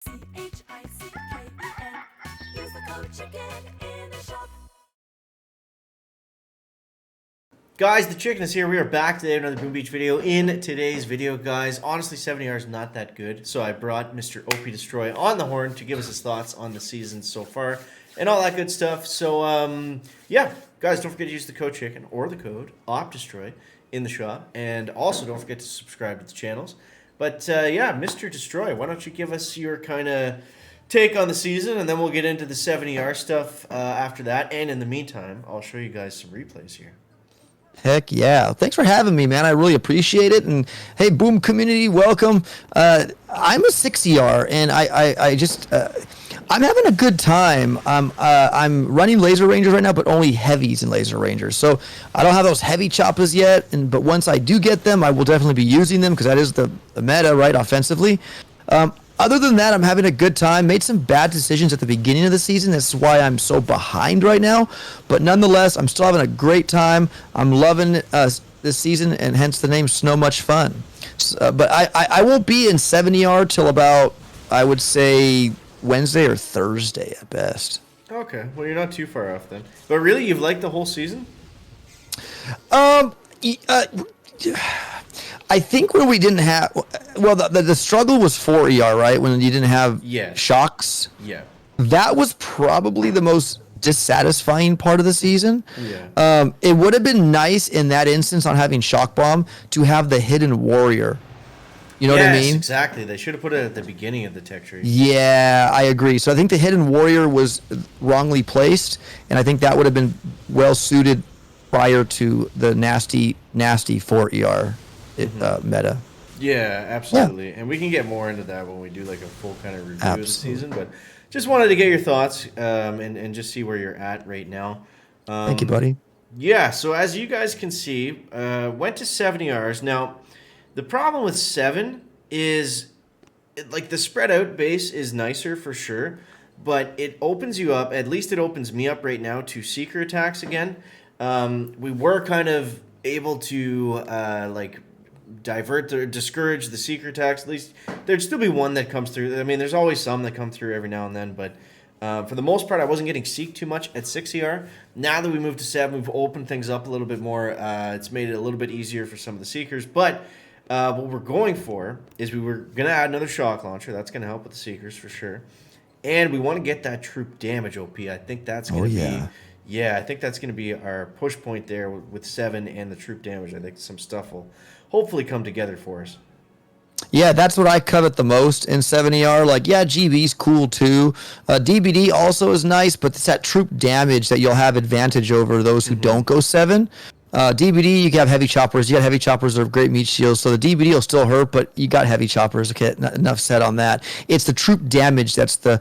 Use the code CHICKEN in the shop. Guys, the chicken is here. We are back today with another Boom Beach video. In today's video, guys, honestly, 70 hours not that good. So I brought Mr. OP Destroy on the horn to give us his thoughts on the season so far and all that good stuff. So, yeah, guys, don't forget to use the code chicken or the code OPDestroy in the shop. And also don't forget to subscribe to the channels. But, yeah, Mr. Destroy, why don't you give us your kind of take on the season, and then we'll get into the 70R stuff after that. And in the meantime, I'll show you guys some replays here. Heck yeah. Thanks for having me, man. I really appreciate it. And hey, Boom community, welcome. I'm a 6ER, and I just, I'm having a good time. I'm running Laser Rangers right now, but only heavies in Laser Rangers. So I don't have those heavy choppers yet, but once I do get them, I will definitely be using them because that is the meta, right, offensively. Other than that, I'm having a good time. Made some bad decisions at the beginning of the season. That's why I'm so behind right now. But nonetheless, I'm still having a great time. I'm loving this season, and hence the name Snow Much Fun. But I won't be in 70R till about, I would say, Wednesday or Thursday at best. Okay, well, you're not too far off then. But really, you've liked the whole season? I think when we didn't have, well, the struggle was 4ER, right? When you didn't have shocks. Yeah. That was probably the most dissatisfying part of the season. Yeah. It would have been nice in that instance on having Shock Bomb to have the Hidden Warrior. You know what I mean? Exactly. They should have put it at the beginning of the tech tree. Yeah, I agree. So I think the Hidden Warrior was wrongly placed, and I think that would have been well suited prior to the nasty 4ER. Meta. Yeah, absolutely. Yeah. And we can get more into that when we do like a full kind of review of the season. But just wanted to get your thoughts and just see where you're at right now. Thank you, buddy. Yeah, so as you guys can see, went to 70 hours. Now, the problem with 7 is like the spread out base is nicer for sure, but it opens you up, at least it opens me up right now, to seeker attacks again. We were kind of able to divert or discourage the seeker attacks. At least there'd still be one that comes through. I mean, there's always some that come through every now and then, but for the most part, I wasn't getting seeked too much at 6ER. Now that we moved to 7, we've opened things up a little bit more. It's made it a little bit easier for some of the seekers, but what we're going for is we were going to add another shock launcher. That's going to help with the seekers for sure. And we want to get that troop damage OP. I think that's going to be... Yeah, I think that's going to be our push point there with 7 and the troop damage. I think some stuff will hopefully come together for us. Yeah, that's what I covet the most in 70R. Like, yeah, GB's cool too. DBD also is nice, but it's that troop damage that you'll have advantage over those who don't go 7. DBD, you can have heavy choppers. You got heavy choppers that are great meat shields, so the DBD will still hurt, but you got heavy choppers. Okay, enough said on that. It's the troop damage that's the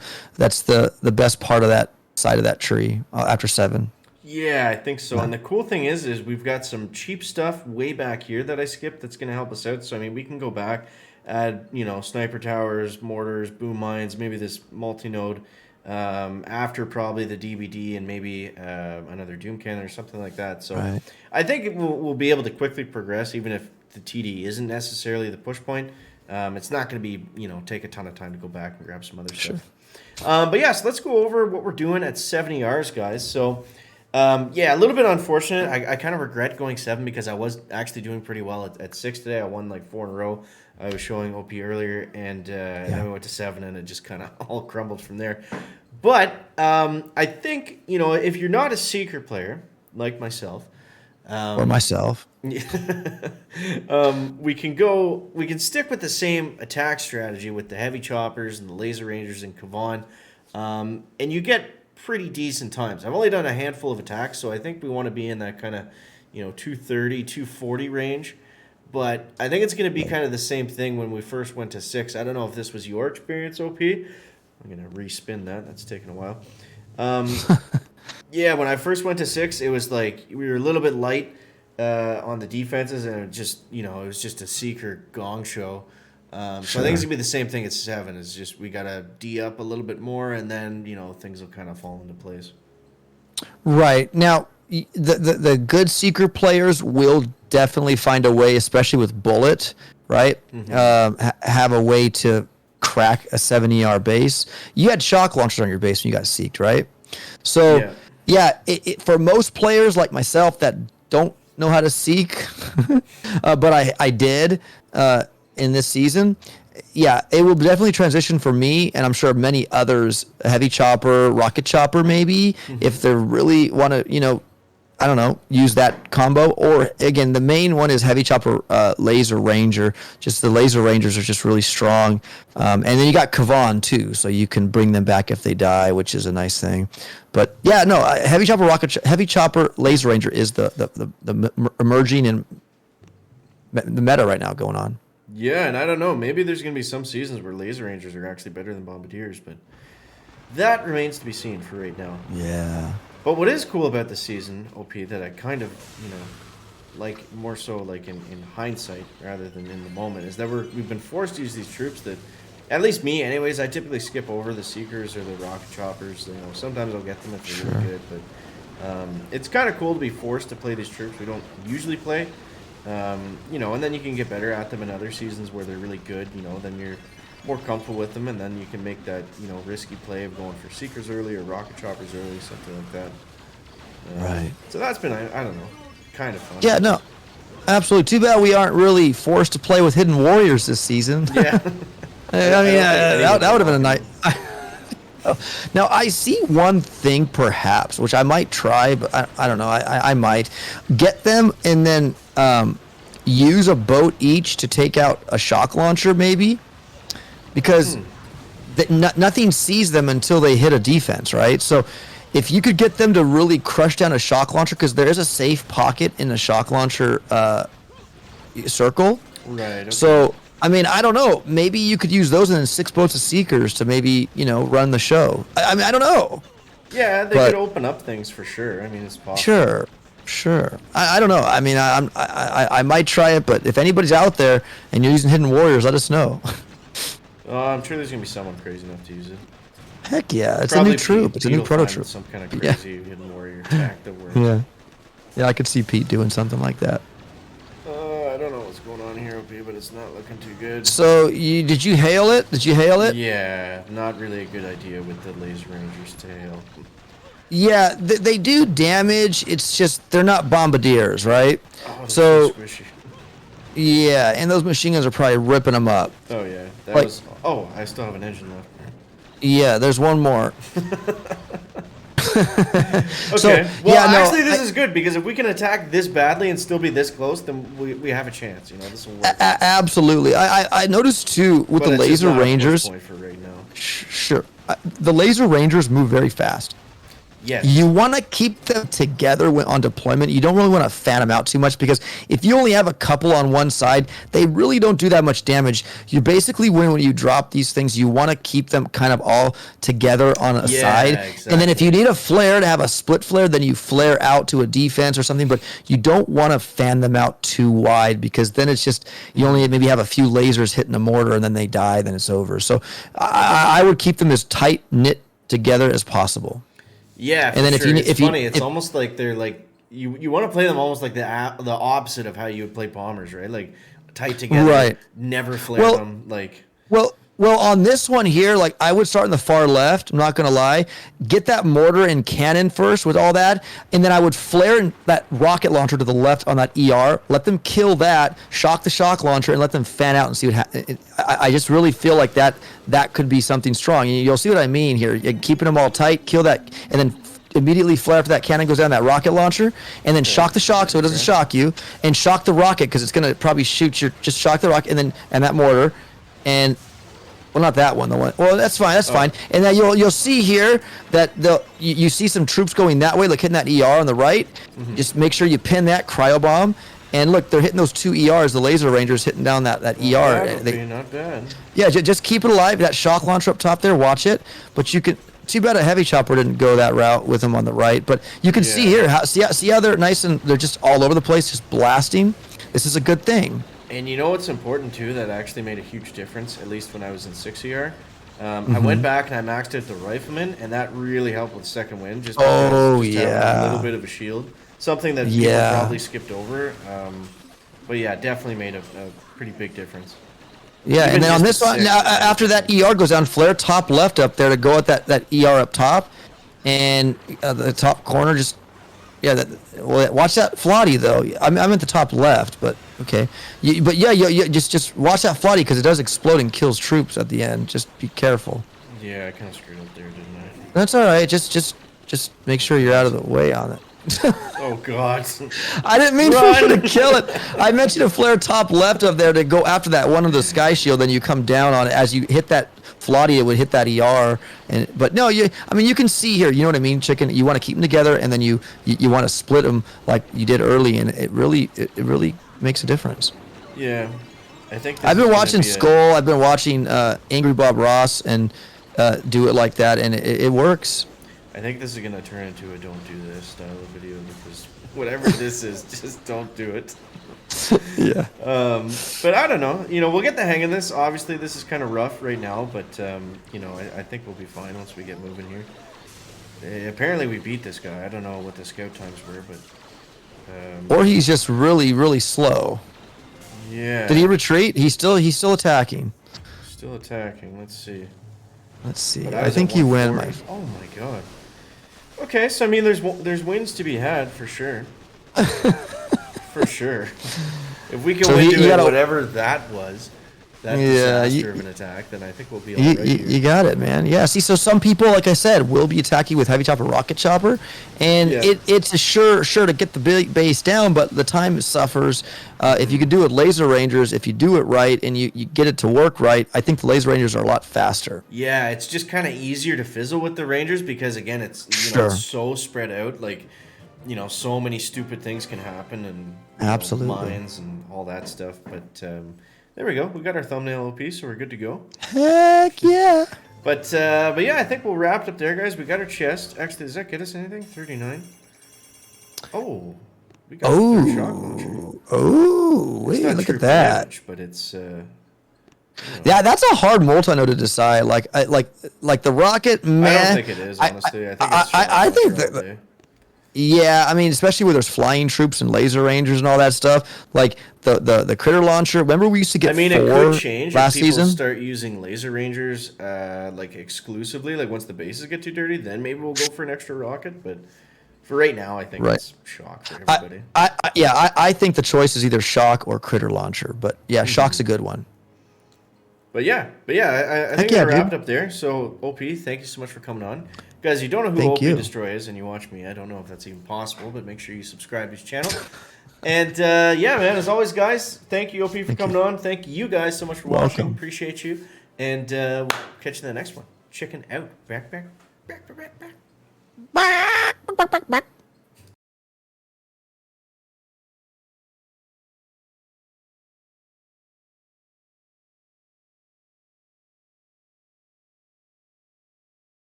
best part of that side of that tree after 7. Yeah, I think so. And the cool thing is we've got some cheap stuff way back here that I skipped that's going to help us out. So, I mean, we can go back, add, sniper towers, mortars, boom mines, maybe this multi-node after probably the DBD and maybe another doom cannon or something like that. So I think we'll be able to quickly progress even if the TD isn't necessarily the push point. It's not going to be, take a ton of time to go back and grab some other stuff. But yeah, so let's go over what we're doing at 70 Rs, guys. So, yeah, a little bit unfortunate. I kind of regret going 7 because I was actually doing pretty well at 6 today. I won like 4 in a row. I was showing OP earlier, and then we went to 7, and it just kind of all crumbled from there. But I think, if you're not a Seeker player like myself, or myself, we can stick with the same attack strategy with the heavy choppers and the laser rangers and Kavan, and you get pretty decent times. I've only done a handful of attacks, so I think we want to be in that kind of 230 240 range, but I think it's going to be kind of the same thing when we first went to 6. I don't know if this was your experience, OP. I'm going to respin that's taking a while. Yeah, when I first went to 6, it was like we were a little bit light on the defenses, and it just it was just a seeker gong show. So I think it's gonna be the same thing at 7. It's just we gotta D up a little bit more, and then things will kind of fall into place. Right now, the good seeker players will definitely find a way, especially with bullet, right? Have a way to crack a 7 base. You had shock launchers on your base when you got seeked, right? So for most players like myself that don't know how to seek, but I did in this season. Yeah, it will definitely transition for me, and I'm sure many others, heavy chopper, rocket chopper, maybe, if they really want to, I don't know, use that combo. Or again, the main one is heavy chopper, laser ranger. Just the laser rangers are just really strong. And then you got Kavan too, so you can bring them back if they die, which is a nice thing. But yeah, no, heavy chopper, heavy chopper, laser ranger is the emerging and the meta right now going on. Yeah, and I don't know. Maybe there's going to be some seasons where laser rangers are actually better than bombardiers, but that remains to be seen for right now. Yeah. But what is cool about this season, OP, that I kind of, like more so like in hindsight rather than in the moment, is that we've been forced to use these troops that, at least me anyways, I typically skip over the Seekers or the Rocket Choppers. Sometimes I'll get them if they're really good, but it's kind of cool to be forced to play these troops we don't usually play. And then you can get better at them in other seasons where they're really good, then you're more comfortable with them, and then you can make that, risky play of going for Seekers early or Rocket Choppers early, something like that. Right. So that's been, I don't know, kind of fun. Yeah, no, absolutely. Too bad we aren't really forced to play with Hidden Warriors this season. Yeah. That would have been a nice... Now, I see one thing perhaps, which I might try, but I don't know. I might get them and then use a boat each to take out a shock launcher, maybe, because nothing sees them until they hit a defense, right? So if you could get them to really crush down a shock launcher, because there is a safe pocket in the shock launcher circle. Right. Okay. So... I mean, I don't know. Maybe you could use those and then 6 boats of Seekers to maybe, run the show. I mean, I don't know. Yeah, they could open up things for sure. I mean, it's possible. Sure. I don't know. I mean, I might try it, but if anybody's out there and you're using Hidden Warriors, let us know. I'm sure there's going to be someone crazy enough to use it. Heck yeah. It's Probably a new troop. It's a new proto troop. Some kind of crazy Hidden Warrior attack that works. Yeah, I could see Pete doing something like that. I don't know what's going on here, OP, but it's not looking too good. So, did you hail it? Yeah, not really a good idea with the Laser Rangers to hail. Yeah, they do damage. It's just they're not bombardiers, right? Oh, so squishy. Yeah, and those machine guns are probably ripping them up. Oh yeah, I still have an engine left. Yeah, there's one more. Okay. Actually, this is good because if we can attack this badly and still be this close, then we have a chance. This will work. Absolutely. I noticed too with the Laser Rangers. Point for right now. Sure. The Laser Rangers move very fast. Yes. You want to keep them together on deployment. You don't really want to fan them out too much because if you only have a couple on one side, they really don't do that much damage. You basically, when you drop these things, you want to keep them kind of all together on a side. Exactly. And then if you need a flare to have a split flare, then you flare out to a defense or something. But you don't want to fan them out too wide because then it's just, you only maybe have a few lasers hitting a mortar and then they die, then it's over. So I would keep them as tight knit together as possible. Yeah, and then sure. It's funny. It's almost like they're like you want to play them almost like the opposite of how you would play bombers, right? Like tight together, right? Never flare them, like. Well, on this one here, like I would start in the far left. I'm not gonna lie. Get that mortar and cannon first with all that, and then I would flare that rocket launcher to the left on that ER. Let them kill that, shock the shock launcher, and let them fan out and see what happens. I just really feel like that could be something strong. You'll see what I mean here. You're keeping them all tight, kill that, and then immediately flare after that cannon goes down that rocket launcher, and then shock the shock so it doesn't shock you, and shock the rocket because it's gonna probably shoot you. Just shock the rocket and that mortar, and. Well, not that one. The one. Well, that's fine. That's fine. And then you'll see here that you see some troops going that way, like hitting that ER on the right. Mm-hmm. Just make sure you pin that cryo bomb. And look, they're hitting those 2 ERs. The Laser Rangers hitting down that ER. Not bad. Yeah, just keep it alive. That shock launcher up top there. Watch it. But you can. Too bad a heavy chopper didn't go that route with them on the right. But you can see here. See how they're nice and they're just all over the place, just blasting. This is a good thing. And you know what's important too that actually made a huge difference, at least when I was in 6ER? I went back and I maxed out the Rifleman, and that really helped with second wind. Just having a little bit of a shield. Something that people probably skipped over. But yeah, definitely made a pretty big difference. Yeah, Even and then on just this a one, 6 now, is after that ER goes down, flare top left up there to go at that ER up top, and the top corner just well, watch that Flotty though. I'm at the top left, but okay. But yeah, just watch that Flotty because it does explode and kills troops at the end. Just be careful. Yeah, I kind of screwed up there, didn't I? That's all right. Just make sure you're out of the way on it. Oh God. I didn't mean for Run. you to kill it. I mentioned a flare top left up there to go after that one of the sky shield. Then you come down on it as you hit that Flotty. It would hit that ER. But no, I mean, you can see here. You know what I mean, chicken. You want to keep them together, and then you want to split them like you did early, and it really makes a difference. Yeah, I think. I've been watching Skull. I've been watching Angry Bob Ross and do it like that, and it works. I think this is gonna turn into a "don't do this" style of video because whatever this is, just don't do it. Yeah. But I don't know. You know, we'll get the hang of this. Obviously, this is kind of rough right now, but you know, I think we'll be fine once we get moving here. Apparently, we beat this guy. I don't know what the scout times were, but. Or he's just really slow. Yeah. Did he retreat? He's still attacking. Still attacking. Let's see. Let's see. But I think you win, my. Oh my God. Okay, so I mean, there's wins to be had for sure. For sure. If we can So win you doing gotta- whatever that was, that disaster of an attack, then I think we'll be all right here. You got it, man. Yeah. See, so some people, like I said, will be attacking with heavy chopper, rocket chopper, and Yeah. it's a sure to get the big base down, but the time suffers. If you could do it laser rangers, if you do it right and you get it to work right, I think the laser rangers are a lot faster. Yeah, it's just kind of easier to fizzle with the Rangers because again, it's it's so spread out. Like, so many stupid things can happen and Absolutely. mines and all that stuff. But there we go. We got our thumbnail OP, so we're good to go. Heck yeah. But yeah, I think we'll wrap it up there, guys. We got our chest. Actually, does that get us anything? 39. Oh, we got a third shock launcher. Oh, It's wait, not look true at that. damage, but it's Yeah, that's a hard multi-node to decide. Like the rocket, man. I don't think it is, honestly. I think it's I think shock that. launcher all day. Yeah, I mean, especially where there's flying troops and laser rangers and all that stuff. Like the critter launcher. Remember we used to get I mean, it 4 could change last if people season. start using laser rangers like exclusively. Like once the bases get too dirty, then maybe we'll go for an extra rocket. But for right now, I think it's shock for everybody. I think the choice is either shock or critter launcher. But yeah, shock's a good one. But yeah, I think yeah, I wrapped dude. up there. So OP, thank you so much for coming on, guys. You don't know who Thank OP you. Destroy is, and you watch me. I don't know if that's even possible, but make sure you subscribe to his channel. And yeah, man, as always, guys, thank you OP for coming on. Thank you guys so much for watching. Welcome. Appreciate you, and we'll catch you in the next one. Chicken out. Back. Back.